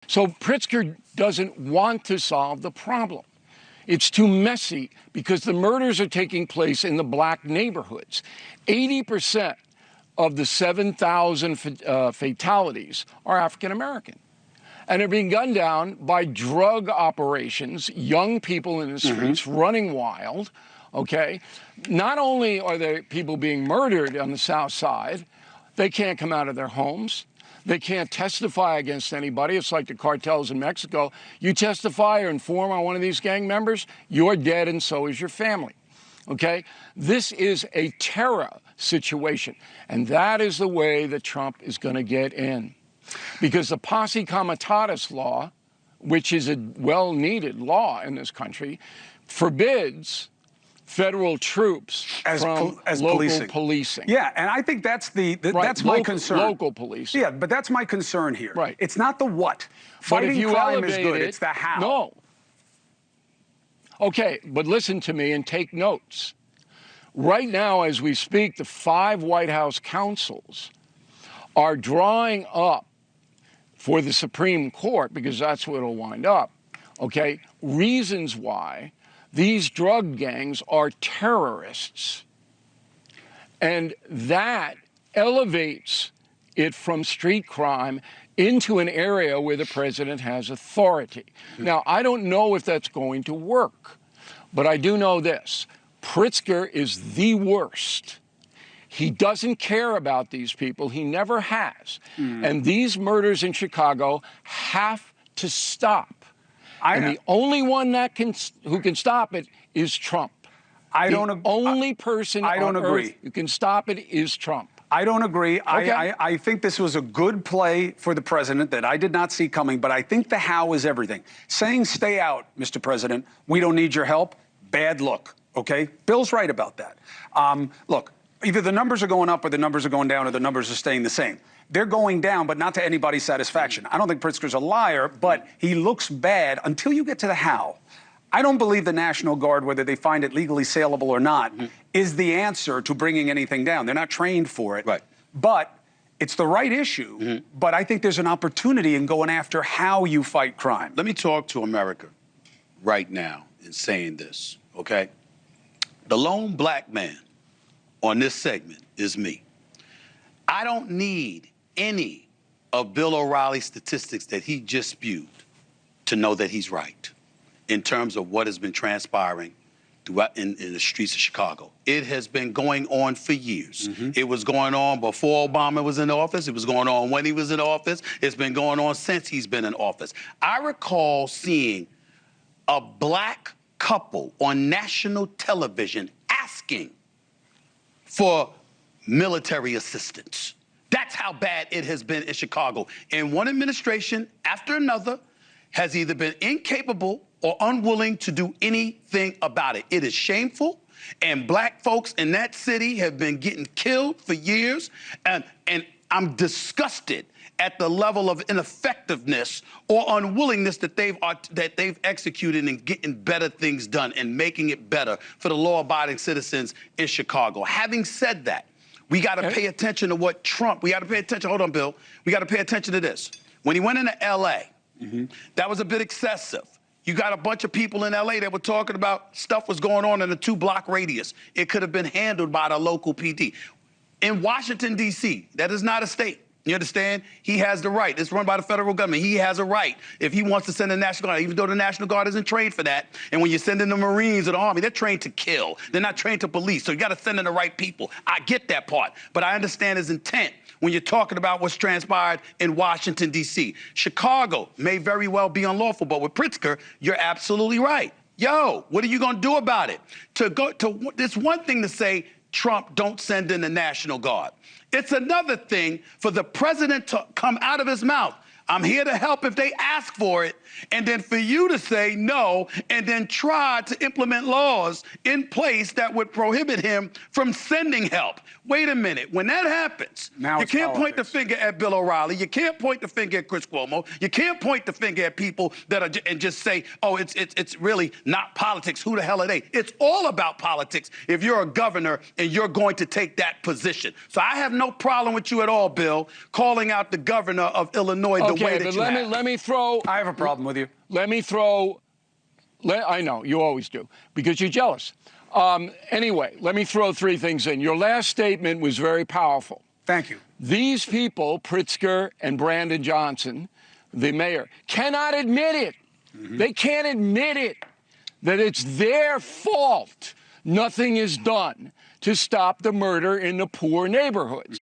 So Pritzker doesn't want to solve the problem. It's too messy because the murders are taking place in the black neighborhoods. 80% of the 7,000 fatalities are African American. And they're being gunned down by drug operations, young people in the streets running wild, okay? Not only are there people being murdered on the South Side, they can't come out of their homes. They can't testify against anybody. It's like the cartels in Mexico. You testify or inform on one of these gang members, you're dead and so is your family, okay? This is a terror situation, and that is the way that Trump is going to get in. Because the posse comitatus law, which is a well-needed law in this country, forbids federal troops as local policing. Yeah, and I think that's that's my concern. Local policing. Yeah, but that's my concern here. Right. It's not the what. Fighting crime is good. It's the how. No. Okay, but listen to me and take notes. Right now, as we speak, the 5 White House counsels are drawing up for the Supreme Court, because that's where it'll wind up, okay, reasons why these drug gangs are terrorists. And that elevates it from street crime into an area where the president has authority. Now, I don't know if that's going to work, but I do know this. Pritzker is the worst. He doesn't care about these people. He never has. And these murders in Chicago have to stop. And the only one that who can stop it is Trump. The only person on earth who can stop it is Trump. I don't agree. Okay. I think this was a good play for the president that I did not see coming, but I think the how is everything. Saying stay out, Mr. President, we don't need your help, bad look, okay? Bill's right about that. Look, either the numbers are going up or the numbers are going down or the numbers are staying the same. They're going down, but not to anybody's satisfaction. I don't think Pritzker's a liar, but he looks bad until you get to the how. I don't believe the National Guard, whether they find it legally saleable or not, is the answer to bringing anything down. They're not trained for it. Right. But it's the right issue, but I think there's an opportunity in going after how you fight crime. Let me talk to America right now in saying this, okay? The lone black man on this segment is me. I don't need any of Bill O'Reilly's statistics that he just spewed to know that he's right in terms of what has been transpiring throughout in the streets of Chicago. It has been going on for years. It was going on before Obama was in office. It was going on when he was in office. It's been going on since he's been in office. I recall seeing a black couple on national television asking for military assistance. That's how bad it has been in Chicago. And one administration after another has either been incapable or unwilling to do anything about it. It is shameful, and black folks in that city have been getting killed for years, and I'm disgusted at the level of ineffectiveness or unwillingness that they've executed in getting better things done and making it better for the law-abiding citizens in Chicago. Having said that, we got to pay attention to what Trump, we got to pay attention, hold on, Bill, we got to pay attention to this. When he went into L.A., that was a bit excessive. You got a bunch of people in L.A. that were talking about stuff was going on in a 2-block radius. It could have been handled by the local PD. In Washington, D.C., that is not a state. You understand? He has the right. It's run by the federal government. He has a right if he wants to send the National Guard, even though the National Guard isn't trained for that. And when you send in the Marines or the Army, they're trained to kill. They're not trained to police. So you got to send in the right people. I get that part. But I understand his intent when you're talking about what's transpired in Washington, D.C. Chicago may very well be unlawful, but with Pritzker, you're absolutely right. Yo, what are you going to do about it? It's one thing to say, Trump, don't send in the National Guard. It's another thing for the president to come out of his mouth, I'm here to help if they ask for it, and then for you to say no and then try to implement laws in place that would prohibit him from sending help. Wait a minute. When that happens, you can't point the finger at Bill O'Reilly. You can't point the finger at Chris Cuomo. You can't point the finger at people that are and just say, oh, it's really not politics. Who the hell are they? It's all about politics if you're a governor and you're going to take that position. So I have no problem with you at all, Bill, calling out the governor of Illinois, the way that but you have. let me throw. I have a problem with you. Let me throw. I know you always do because you're jealous. Anyway, let me throw three things in. Your last statement was very powerful. Thank you. These people, Pritzker and Brandon Johnson, the mayor, cannot admit it. They can't admit it, that it's their fault. Nothing is done to stop the murder in the poor neighborhoods.